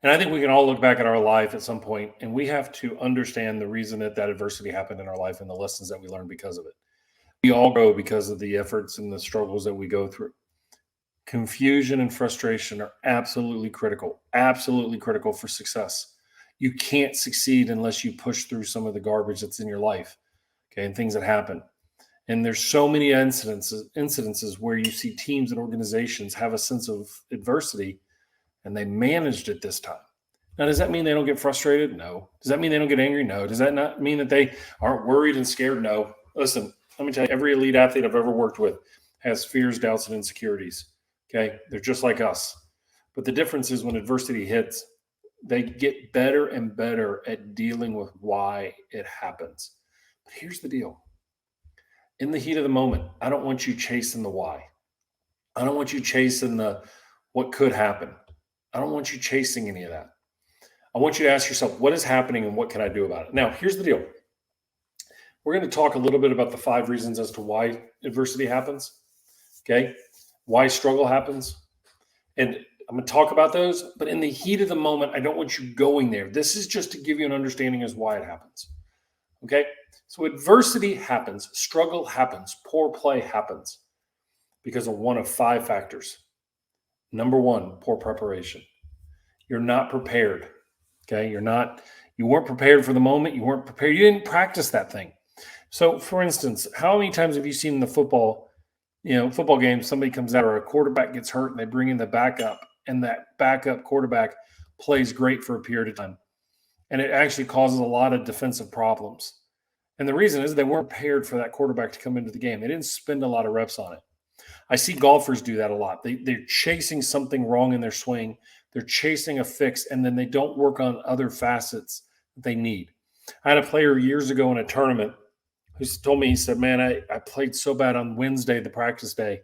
And I think we can all look back at our life at some point, and we have to understand the reason that that adversity happened in our life and the lessons that we learned because of it. We all grow because of the efforts and the struggles that we go through. Confusion and frustration are absolutely critical for success. You can't succeed unless you push through some of the garbage that's in your life, okay, and things that happen. And there's so many incidences where you see teams and organizations have a sense of adversity and they managed it this time. Now, does that mean they don't get frustrated? No. Does that mean they don't get angry? No. Does that not mean that they aren't worried and scared? No. Listen, let me tell you, every elite athlete I've ever worked with has fears, doubts, and insecurities. Okay. They're just like us. But the difference is when adversity hits, they get better and better at dealing with why it happens. But here's the deal. In the heat of the moment, I don't want you chasing the why. I don't want you chasing the what could happen. I don't want you chasing any of that. I want you to ask yourself, what is happening and what can I do about it? Now, here's the deal. We're going to talk a little bit about the 5 reasons as to why adversity happens, okay? Why struggle happens. And I'm going to talk about those, but in the heat of the moment, I don't want you going there. This is just to give you an understanding as why it happens, okay? So adversity happens, struggle happens, poor play happens because of one of 5 factors. Number 1, poor preparation. You're not prepared. Okay. You weren't prepared for the moment. You weren't prepared. You didn't practice that thing. So for instance, how many times have you seen in the football game, somebody comes out or a quarterback gets hurt and they bring in the backup and that backup quarterback plays great for a period of time. And it actually causes a lot of defensive problems. And the reason is they weren't prepared for that quarterback to come into the game. They didn't spend a lot of reps on it. I see golfers do that a lot. They're chasing something wrong in their swing. They're chasing a fix, and then they don't work on other facets that they need. I had a player years ago in a tournament who told me, he said, man, I played so bad on Wednesday, the practice day.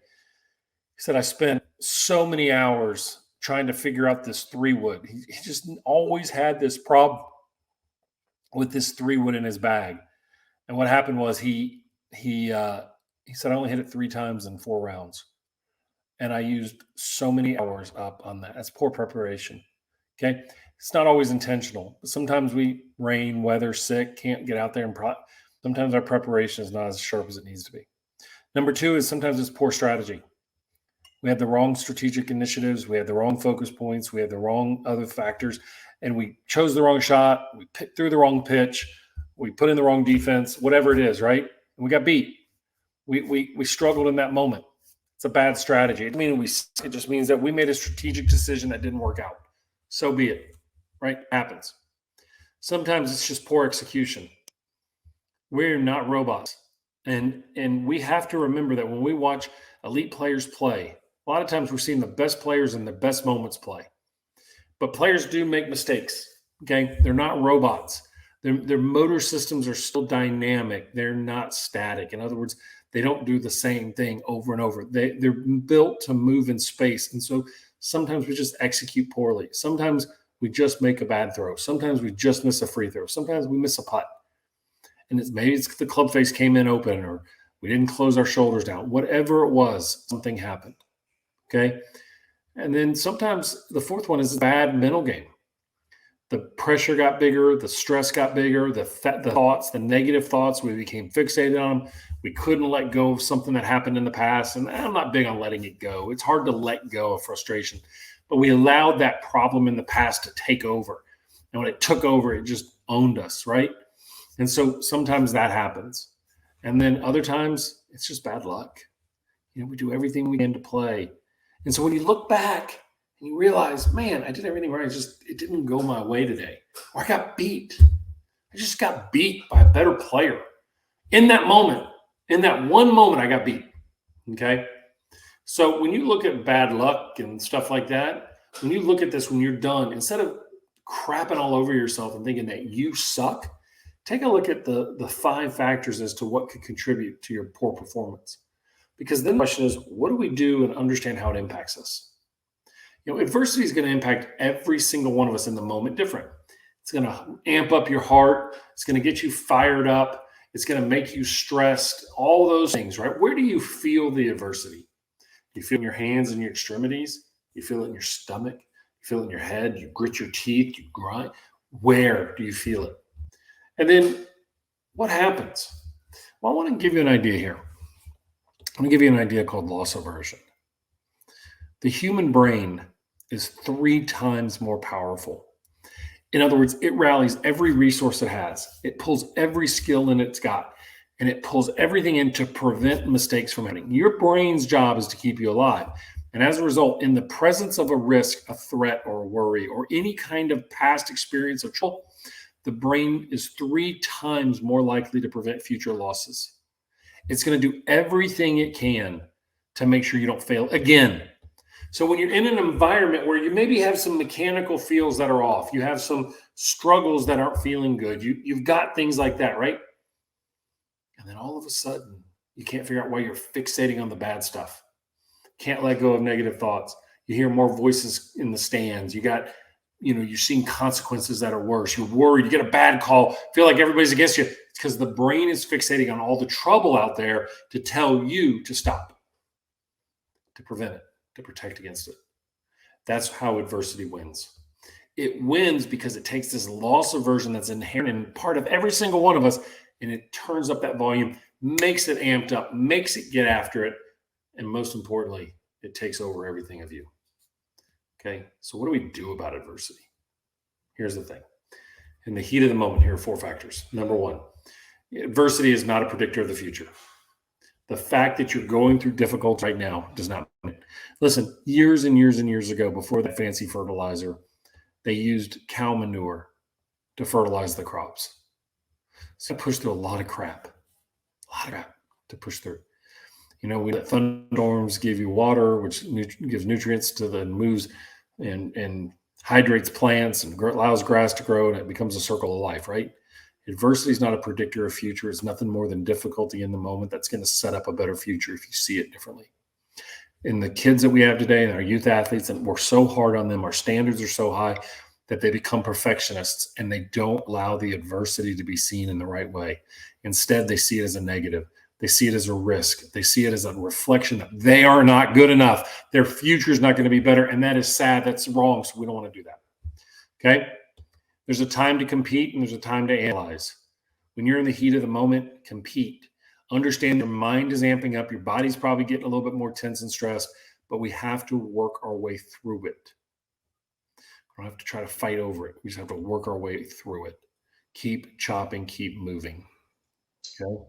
He said, I spent so many hours trying to figure out this 3-wood. He just always had this problem with this 3-wood in his bag. And what happened was he said, I only hit it 3 times in 4 rounds. And I used so many hours up on that. That's poor preparation. Okay. It's not always intentional. But sometimes rain, weather, sick, can't get out there. And sometimes our preparation is not as sharp as it needs to be. Number 2 is sometimes it's poor strategy. We had the wrong strategic initiatives. We had the wrong focus points. We had the wrong other factors. And we chose the wrong shot. We threw the wrong pitch. We put in the wrong defense, whatever it is, right? And we got beat. We struggled in that moment. It's a bad strategy. It just means that we made a strategic decision that didn't work out. So be it, right? Happens. Sometimes it's just poor execution. We're not robots. And we have to remember that when we watch elite players play, a lot of times we're seeing the best players in the best moments play. But players do make mistakes, okay? They're not robots. Their motor systems are still dynamic. They're not static. In other words, they don't do the same thing over and over. They're built to move in space. And so sometimes we just execute poorly. Sometimes we just make a bad throw. Sometimes we just miss a free throw. Sometimes we miss a putt. And maybe it's the club face came in open or we didn't close our shoulders down. Whatever it was, something happened. Okay. And then sometimes the 4th one is a bad mental game. The pressure got bigger, the stress got bigger, the thoughts, the negative thoughts, we became fixated on them. We couldn't let go of something that happened in the past. And I'm not big on letting it go. It's hard to let go of frustration. But we allowed that problem in the past to take over. And when it took over, it just owned us, right? And so sometimes that happens. And then other times, it's just bad luck. We do everything we can to play. And so when you look back, and you realize, man, I did everything right. It didn't go my way today. Or I got beat. I just got beat by a better player. In that moment, in that one moment, I got beat. Okay? So when you look at bad luck and stuff like that, when you look at this, when you're done, instead of crapping all over yourself and thinking that you suck, take a look at the 5 factors as to what could contribute to your poor performance. Because then the question is, what do we do and understand how it impacts us? Adversity is going to impact every single one of us in the moment different. It's going to amp up your heart. It's going to get you fired up. It's going to make you stressed, all those things, right? Where do you feel the adversity? You feel it in your hands and your extremities? You feel it in your stomach? You feel it in your head. You grit your teeth. You grind. Where do you feel it? And then what happens? Well, I want to give you an idea here. I'm going to give you an idea called loss aversion. The human brain is 3 times more powerful. In other words, it rallies every resource it has. It pulls every skill in it's got, and it pulls everything in to prevent mistakes from happening. Your brain's job is to keep you alive. And as a result, in the presence of a risk, a threat, or a worry, or any kind of past experience of trouble, the brain is 3 times more likely to prevent future losses. It's going to do everything it can to make sure you don't fail again. So when you're in an environment where you maybe have some mechanical feels that are off, you have some struggles that aren't feeling good, you've got things like that, right? And then all of a sudden, you can't figure out why you're fixating on the bad stuff. Can't let go of negative thoughts. You hear more voices in the stands. You're seeing consequences that are worse. You're worried. You get a bad call. Feel like everybody's against you. It's because the brain is fixating on all the trouble out there to tell you to stop, to prevent it, to protect against it. That's how adversity wins. It wins because it takes this loss aversion that's inherent in part of every single one of us, and it turns up that volume, makes it amped up, makes it get after it, and most importantly, it takes over everything of you. Okay, so what do we do about adversity? Here's the thing. In the heat of the moment, here are 4 factors. Number 1, adversity is not a predictor of the future. The fact that you're going through difficulty right now does not mean it. Listen, years and years and years ago, before that fancy fertilizer, they used cow manure to fertilize the crops. So I pushed through a lot of crap to push through. We let thunderstorms give you water, which gives nutrients to the moves and hydrates plants and allows grass to grow, and it becomes a circle of life, right? Adversity is not a predictor of future. It's nothing more than difficulty in the moment that's going to set up a better future if you see it differently. And the kids that we have today and our youth athletes, and we're so hard on them, our standards are so high that they become perfectionists and they don't allow the adversity to be seen in the right way. Instead, they see it as a negative. They see it as a risk. They see it as a reflection that they are not good enough. Their future is not going to be better. And that is sad. That's wrong. So we don't want to do that. Okay. There's a time to compete and there's a time to analyze. When you're in the heat of the moment, compete. Understand your mind is amping up. Your body's probably getting a little bit more tense and stressed, but we have to work our way through it. We don't have to try to fight over it. We just have to work our way through it. Keep chopping, keep moving. Okay.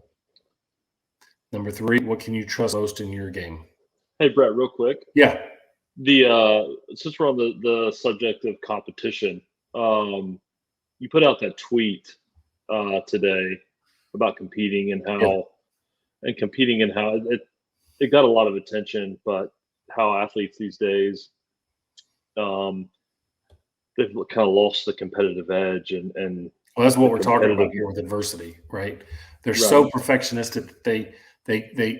Number 3, what can you trust most in your game? Hey, Brett, real quick. Yeah. Since we're on the subject of competition, you put out that tweet today about competing and how it got a lot of attention, but how athletes these days, they've kind of lost the competitive edge and well, that's what we're talking about here with adversity, right? They're so perfectionistic that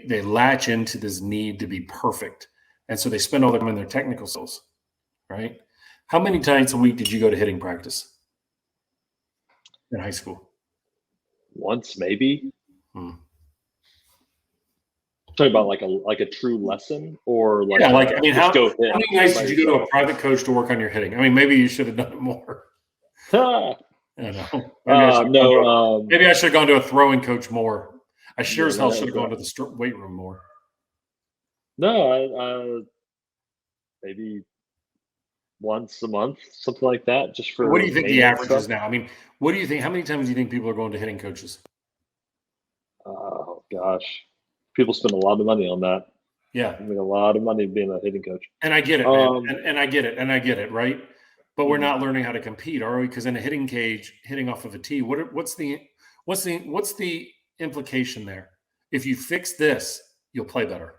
they latch into this need to be perfect. And so they spend all their time in their technical skills, right? How many times a week did you go to hitting practice in high school? Once, maybe. Talking about like a true lesson, or like how many nights did you go to a private coach to work on your hitting? I mean, maybe you should have done it more. I don't know. Maybe I should have gone to a throwing coach more. I sure as hell should have gone to the weight room more. No, maybe once a month, something like that. Just for what do you think the average is now? I mean, what do you think? How many times do you think people are going to hitting coaches? Oh gosh, people spend a lot of money on that. Yeah, I mean, a lot of money being a hitting coach. And I get it, man. And I get it, right? But we're not learning how to compete, are we? Because in a hitting cage, hitting off of a tee, what's the implication there? If you fix this, you'll play better.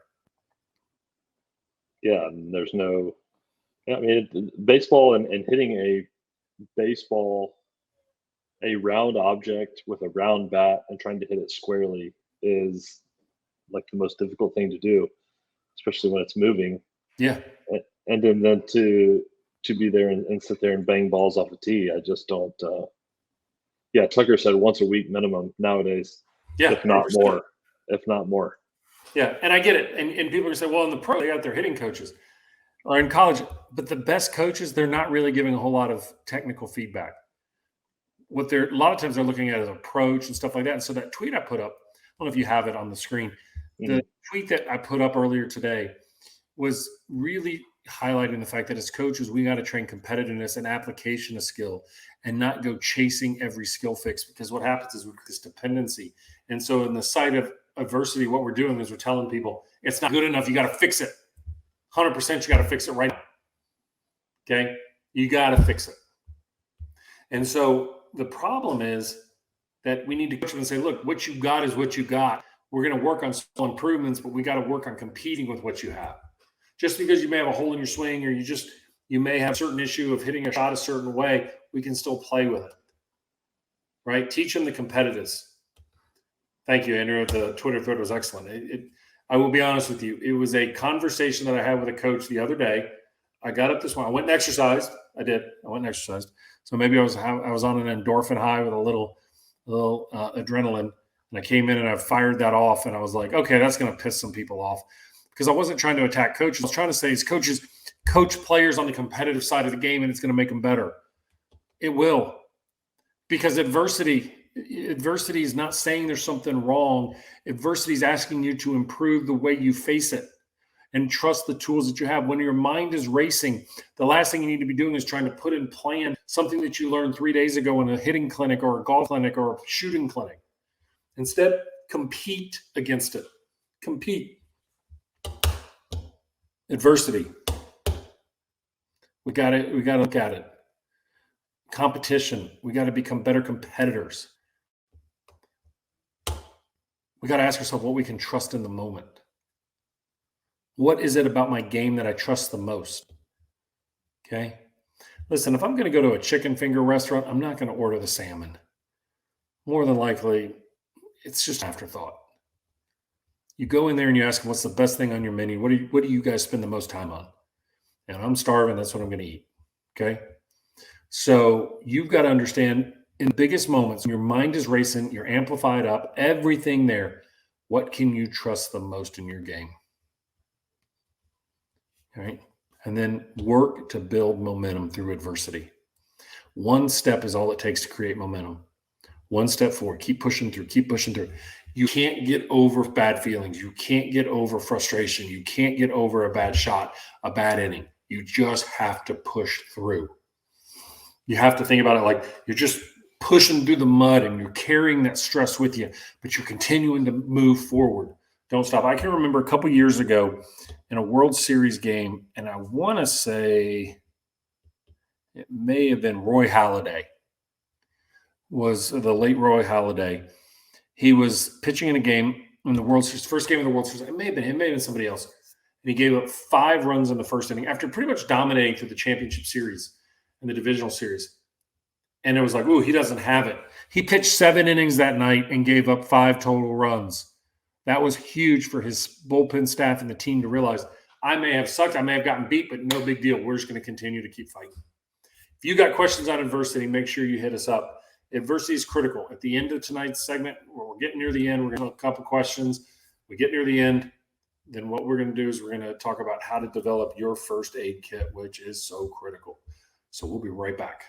Yeah, and there's no. I mean, baseball and hitting a baseball, a round object with a round bat and trying to hit it squarely is like the most difficult thing to do, especially when it's moving. Yeah. And then to be there and sit there and bang balls off a tee, I just don't. Yeah, Tucker said once a week minimum nowadays. Yeah, if not 100%. More. Yeah, and I get it. And people are going to say, well, in the pro, they got their hitting coaches. or in college. But the best coaches, they're not really giving a whole lot of technical feedback. What they're a lot of times they're looking at is approach and stuff like that. And so that tweet I put up, I don't know if you have it on the screen. The tweet that I put up earlier today was really highlighting the fact that as coaches, we got to train competitiveness and application of skill and not go chasing every skill fix, because what happens is we get this dependency. And so in the sight of adversity, what we're doing is we're telling people it's not good enough. You got to fix it. 100% you got to fix it right now. Okay. You got to fix it. And so the problem is that we need to coach them and say, look, what you got is what you got. We're going to work on small improvements, but we got to work on competing with what you have. Just because you may have a hole in your swing, or you may have a certain issue of hitting a shot a certain way, we can still play with it. Right? Teach them the competitiveness. Thank you, Andrew. The Twitter thread was excellent. I will be honest with you. It was a conversation that I had with a coach the other day. I got up this morning. I went and exercised. I did. I went and exercised. So maybe I was on an endorphin high with a little adrenaline, and I came in and I fired that off, and I was like, okay, that's going to piss some people off, because I wasn't trying to attack coaches. I was trying to say is coaches coach players on the competitive side of the game, and it's going to make them better. It will, because adversity is not saying there's something wrong. Adversity is asking you to improve the way you face it and trust the tools that you have. When your mind is racing, the last thing you need to be doing is trying to put in plan something that you learned 3 days ago in a hitting clinic or a golf clinic or a shooting clinic. Instead, compete against it. Compete. Adversity. We got to look at it. Competition. We got to become better competitors. We got to ask ourselves what we can trust in the moment. What is it about my game that I trust the most? Okay. Listen, if I'm going to go to a chicken finger restaurant, I'm not going to order the salmon. More than likely, it's just an afterthought. You go in there and you ask them, what's the best thing on your menu? What do you guys spend the most time on? And I'm starving. That's what I'm going to eat. Okay. So you've got to understand, in the biggest moments, your mind is racing, you're amplified up, everything there. What can you trust the most in your game? All right. And then work to build momentum through adversity. One step is all it takes to create momentum. One step forward. Keep pushing through. Keep pushing through. You can't get over bad feelings. You can't get over frustration. You can't get over a bad shot, a bad inning. You just have to push through. You have to think about it like you're just pushing through the mud and you're carrying that stress with you, but you're continuing to move forward. Don't stop. I can remember a couple years ago in a World Series game, and I want to say it may have been Roy Halladay. Was the late Roy Halladay. He was pitching in a game in the World Series, first game of the World Series. It may have been somebody else. And he gave up 5 runs in the first inning after pretty much dominating through the championship series and the divisional series. And it was like, ooh, he doesn't have it. He pitched 7 innings that night and gave up 5 total runs. That was huge for his bullpen staff and the team to realize, I may have sucked, I may have gotten beat, but no big deal. We're just going to continue to keep fighting. If you got questions on adversity, make sure you hit us up. Adversity is critical. At the end of tonight's segment, where we're getting near the end, we're going to have a couple questions. We get near the end, then what we're going to do is we're going to talk about how to develop your first aid kit, which is so critical. So we'll be right back.